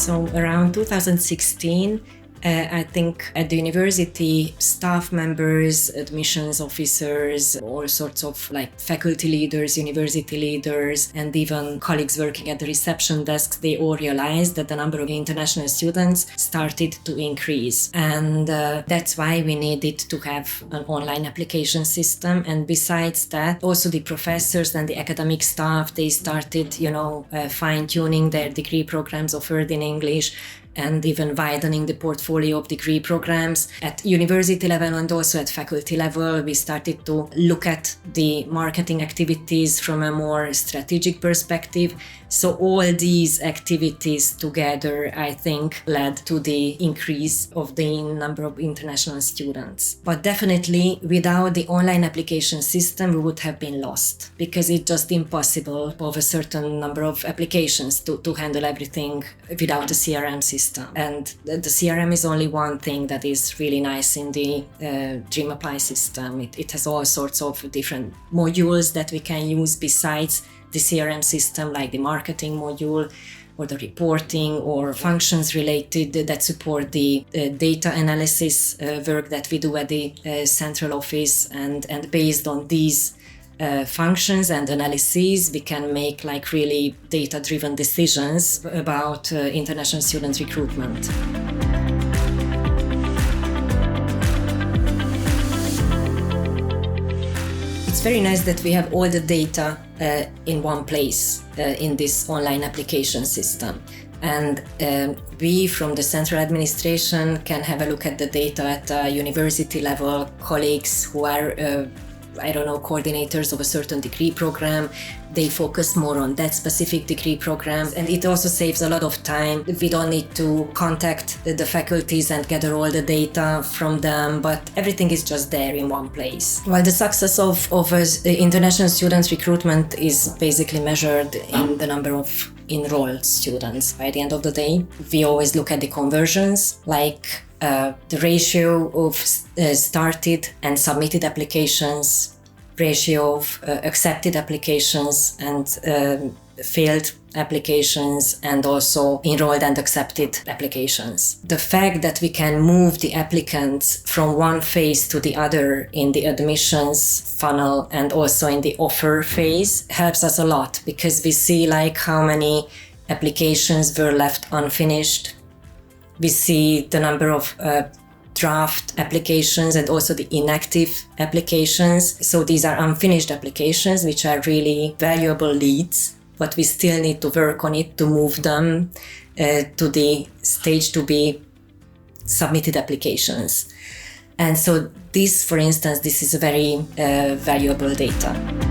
So around 2016, I think at the university, staff members, admissions officers, all sorts of like faculty leaders, university leaders, and even colleagues working at the reception desks, they all realized that the number of international students started to increase. And that's why we needed to have an online application system. And besides that, also the professors and the academic staff, they started, fine-tuning their degree programs offered in English, and even widening the portfolio of degree programs. At university level and also at faculty level, we started to look at the marketing activities from a more strategic perspective. So all these activities together, I think, led to the increase of the number of international students. But definitely, without the online application system, we would have been lost, because it's just impossible of a certain number of applications to handle everything without a CRM system. And the CRM is only one thing that is really nice in the DreamApply system. It has all sorts of different modules that we can use besides the CRM system, like the marketing module or the reporting or functions related that support the data analysis work that we do at the central office. And based on these functions and analyses, we can make like really data-driven decisions about international student recruitment. It's very nice that we have all the data in one place in this online application system. And we from the central administration can have a look at the data at university level, colleagues who are coordinators of a certain degree program. They focus more on that specific degree program, and it also saves a lot of time. We don't need to contact the faculties and gather all the data from them, but everything is just there in one place. While the success of international student recruitment is basically measured in the number of enrolled students by the end of the day, we always look at the conversions, like the ratio of started and submitted applications, ratio of accepted applications and failed applications, and also enrolled and accepted applications. The fact that we can move the applicants from one phase to the other in the admissions funnel and also in the offer phase helps us a lot, because we see like how many applications were left unfinished. We see the number of draft applications and also the inactive applications. So these are unfinished applications, which are really valuable leads, but we still need to work on it to move them to the stage to be submitted applications. And so this, for instance, this is a very valuable data.